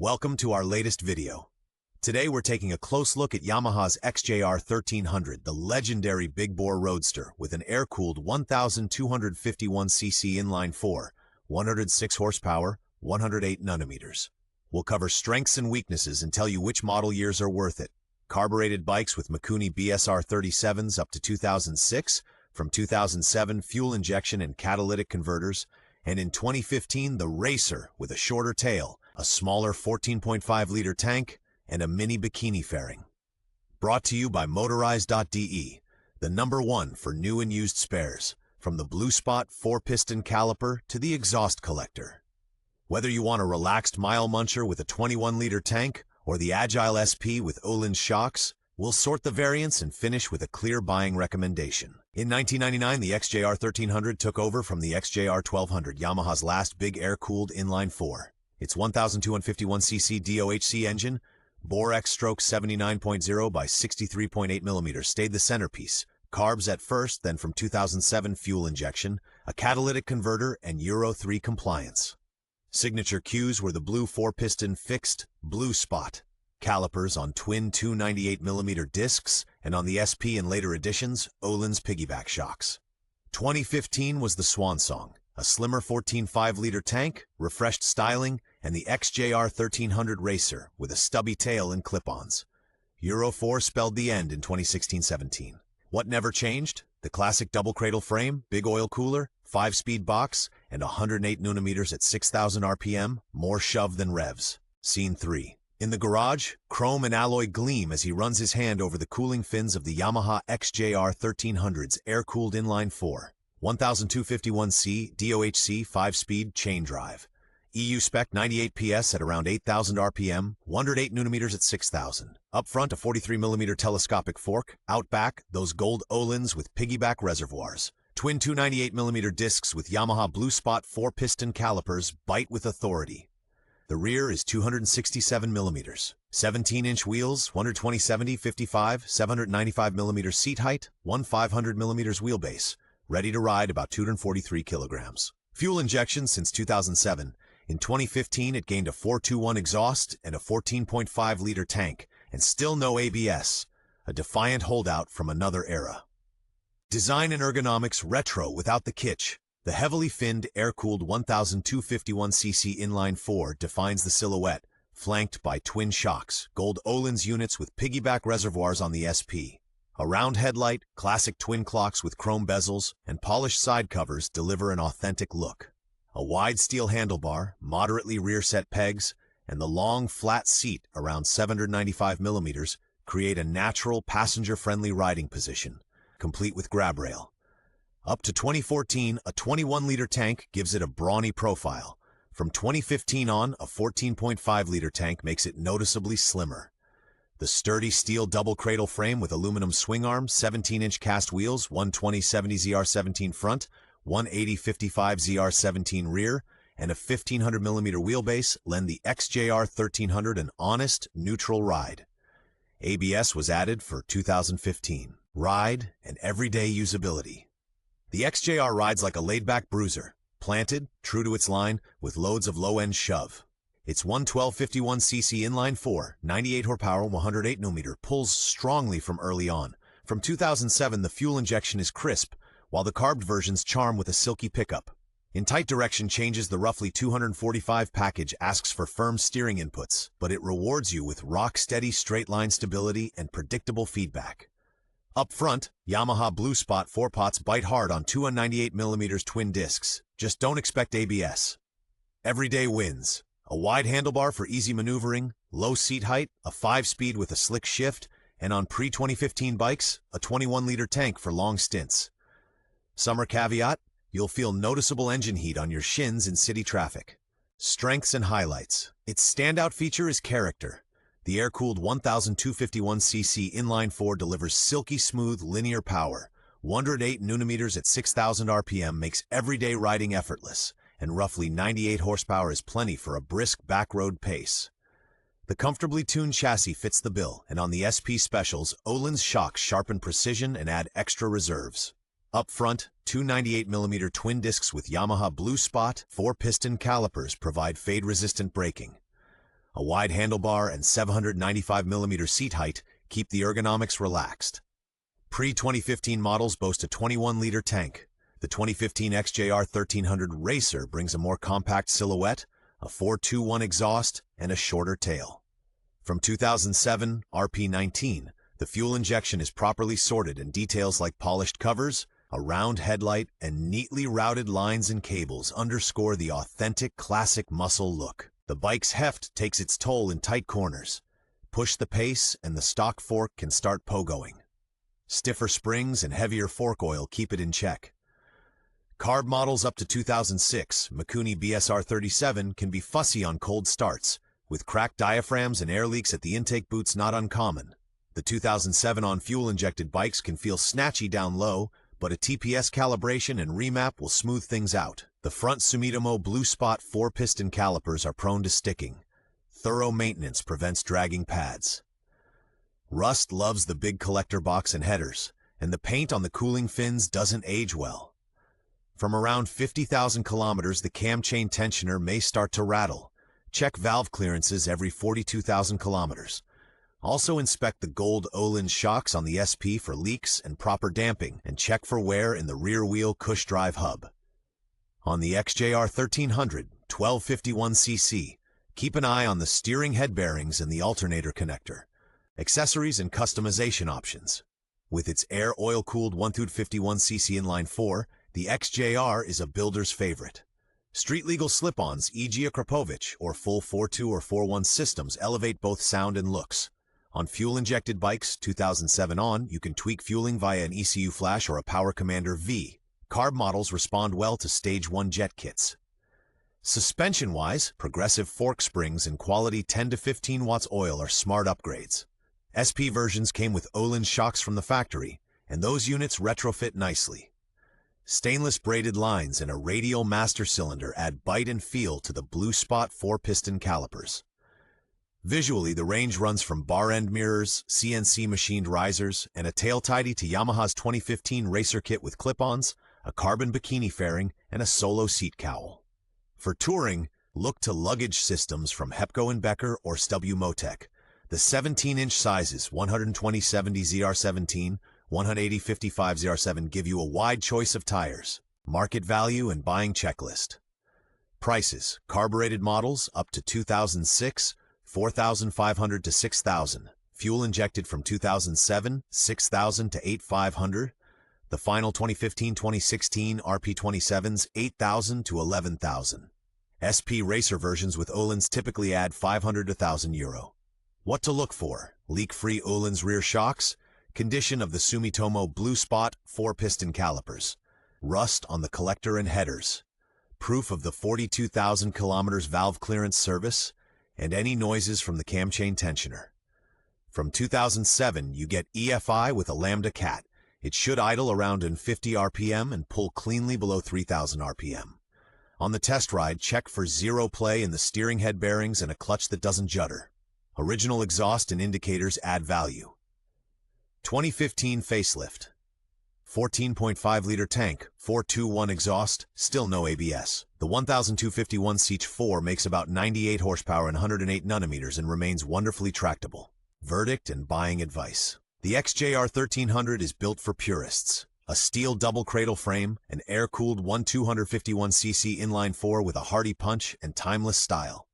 Welcome to our latest video. Today we're taking a close look at Yamaha's XJR 1300, the legendary big-bore roadster with an air-cooled 1,251cc inline-4, 106 horsepower, 108 Nm. We'll cover strengths and weaknesses and tell you which model years are worth it. Carbureted bikes with Mikuni BSR 37s up to 2006, from 2007 fuel injection and catalytic converters, and in 2015 the Racer with a shorter tail, a smaller 14.5-liter tank, and a mini bikini fairing. Brought to you by Motorize.de, the #1 for new and used spares, from the Blue Spot 4-piston caliper to the exhaust collector. Whether you want a relaxed mile muncher with a 21-liter tank or the agile SP with Öhlins shocks, we'll sort the variants and finish with a clear buying recommendation. In 1999, the XJR 1300 took over from the XJR 1200, Yamaha's last big air-cooled inline-4. Its 1,251cc DOHC engine, bore X-stroke 79.0 by 63.8 mm, stayed the centerpiece. Carbs at first, then from 2007 fuel injection, a catalytic converter, and Euro 3 compliance. Signature cues were the blue 4-piston fixed Blue Spot calipers on twin 298mm discs, and on the SP and later editions, Öhlins piggyback shocks. 2015 was the swan song, a slimmer 14.5-liter tank, refreshed styling, and the XJR 1300 Racer with a stubby tail and clip-ons. Euro 4 spelled the end in 2016-17. What never changed? The classic double cradle frame, big oil cooler, 5-speed box, and 108 Nm at 6,000 RPM, more shove than revs. Scene 3. In the garage, chrome and alloy gleam as he runs his hand over the cooling fins of the Yamaha XJR 1300's air-cooled inline-4. 1,251C DOHC 5-speed chain drive. EU spec 98 PS at around 8,000 RPM, 108 Nm at 6,000. Up front, a 43mm telescopic fork. Out back, those gold Öhlins with piggyback reservoirs. Twin 298mm discs with Yamaha Blue Spot 4-piston calipers bite with authority. The rear is 267mm. 17-inch wheels, 120/70/55, 795mm seat height, 500mm wheelbase. Ready to ride about 243 kilograms. Fuel injection since 2007. In 2015, it gained a 421 exhaust and a 14.5-liter tank, and still no ABS, a defiant holdout from another era. Design and ergonomics retro without the kitsch. The heavily finned, air-cooled 1,251cc inline-4 defines the silhouette, flanked by twin shocks, gold Öhlins units with piggyback reservoirs on the SP. A round headlight, classic twin clocks with chrome bezels, and polished side covers deliver an authentic look. A wide steel handlebar, moderately rear-set pegs, and the long, flat seat around 795mm create a natural, passenger-friendly riding position, complete with grab rail. Up to 2014, a 21-liter tank gives it a brawny profile. From 2015 on, a 14.5-liter tank makes it noticeably slimmer. The sturdy steel double cradle frame with aluminum swing arm, 17-inch cast wheels, 120/70 ZR17 front, 180/55 ZR17 rear, and a 1,500mm wheelbase lend the XJR 1300 an honest, neutral ride. ABS was added for 2015. Ride and everyday usability. The XJR rides like a laid-back bruiser, planted, true to its line, with loads of low-end shove. Its 112/51cc inline-4, 98 horsepower, 108 Nm pulls strongly from early on. From 2007, the fuel injection is crisp, while the carbed versions charm with a silky pickup. In tight direction changes, the roughly 245 package asks for firm steering inputs, but it rewards you with rock-steady straight-line stability and predictable feedback. Up front, Yamaha Blue Spot 4-pots bite hard on 298mm twin discs. Just don't expect ABS. Everyday wins. A wide handlebar for easy maneuvering, low seat height, a 5-speed with a slick shift, and on pre-2015 bikes, a 21-liter tank for long stints. Summer caveat, you'll feel noticeable engine heat on your shins in city traffic. Strengths and highlights. Its standout feature is character. The air-cooled 1,251cc inline-4 delivers silky smooth linear power. 108 Nm at 6,000 RPM makes everyday riding effortless, and roughly 98 horsepower is plenty for a brisk backroad pace. The comfortably tuned chassis fits the bill, and on the SP specials, Öhlins shocks sharpen precision and add extra reserves. Up front, two 98mm twin discs with Yamaha Blue Spot 4-piston calipers provide fade-resistant braking. A wide handlebar and 795mm seat height keep the ergonomics relaxed. Pre-2015 models boast a 21-liter tank. The 2015 XJR 1300 Racer brings a more compact silhouette, a 4.21 exhaust, and a shorter tail. From 2007, RP19, the fuel injection is properly sorted and details like polished covers, a round headlight, and neatly routed lines and cables underscore the authentic classic muscle look. The bike's heft takes its toll in tight corners. Push the pace and the stock fork can start pogoing. Stiffer springs and heavier fork oil keep it in check. Carb models up to 2006, Mikuni BSR 37 can be fussy on cold starts, with cracked diaphragms and air leaks at the intake boots not uncommon. The 2007 on-fuel-injected bikes can feel snatchy down low, but a TPS calibration and remap will smooth things out. The front Sumitomo Blue Spot 4-piston calipers are prone to sticking. Thorough maintenance prevents dragging pads. Rust loves the big collector box and headers, and the paint on the cooling fins doesn't age well. From around 50,000 kilometers, the cam chain tensioner may start to rattle. Check valve clearances every 42,000 kilometers. Also inspect the gold Olin shocks on the SP for leaks and proper damping, and check for wear in the rear wheel cush drive hub. On the XJR 1300 1251cc, keep an eye on the steering head bearings and the alternator connector. Accessories and customization options. With its air oil-cooled 151cc inline 4, the XJR is a builder's favorite. Street-legal slip-ons, e.g. a Krapovich or full 4.2 or 4.1 systems elevate both sound and looks. On fuel-injected bikes, 2007 on, you can tweak fueling via an ECU flash or a Power Commander V. Carb models respond well to Stage 1 jet kits. Suspension-wise, progressive fork springs and quality 10 to 15 watts oil are smart upgrades. SP versions came with Olin shocks from the factory, and those units retrofit nicely. Stainless braided lines and a radial master cylinder add bite and feel to the Blue Spot 4-piston calipers. Visually, the range runs from bar-end mirrors, CNC machined risers, and a tail tidy to Yamaha's 2015 Racer kit with clip-ons, a carbon bikini fairing, and a solo seat cowl. For touring, look to luggage systems from Hepco and Becker or SW Motec. The 17-inch sizes 120/70 ZR17, 180/55 ZR7 give you a wide choice of tires. Market value and buying checklist. Prices: carbureted models up to 2006, 4,500 to 6,000. Fuel injected from 2007, 6,000 to 8,500. The final 2015-2016 RP27s, 8,000 to 11,000. SP Racer versions with Olins typically add 500 to 1,000 euro. What to look for: leak-free Olins rear shocks, condition of the Sumitomo Blue Spot 4-piston calipers, rust on the collector and headers, proof of the 42,000 kilometers valve clearance service, and any noises from the cam chain tensioner. From 2007, you get EFI with a Lambda Cat. It should idle around 50 RPM and pull cleanly below 3,000 RPM. On the test ride, check for zero play in the steering head bearings and a clutch that doesn't judder. Original exhaust and indicators add value. 2015 facelift. 14.5-liter tank, 4.21 exhaust, still no ABS. The 1251 CH4 makes about 98 horsepower and 108 Nm and remains wonderfully tractable. Verdict and buying advice. The XJR 1300 is built for purists. A steel double cradle frame, an air-cooled 1251cc inline 4 with a hearty punch and timeless style.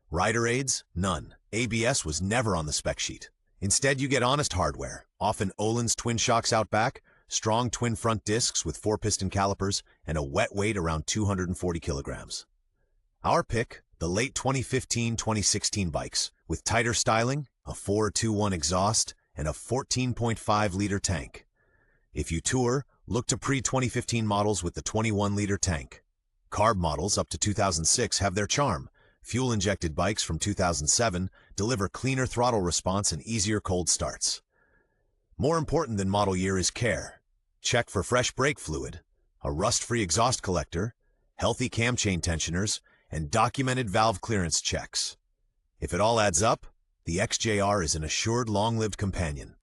Rider aids? None. ABS was never on the spec sheet. Instead, you get honest hardware, often Olin's twin shocks out back, strong twin front discs with 4-piston calipers, and a wet weight around 240 kilograms. Our pick, the late 2015-2016 bikes, with tighter styling, a 4.21 exhaust, and a 14.5-liter tank. If you tour, look to pre-2015 models with the 21-liter tank. Carb models up to 2006 have their charm. Fuel-injected bikes from 2007 deliver cleaner throttle response and easier cold starts. More important than model year is care. Check for fresh brake fluid, a rust-free exhaust collector, healthy cam chain tensioners, and documented valve clearance checks. If it all adds up, the XJR is an assured long-lived companion.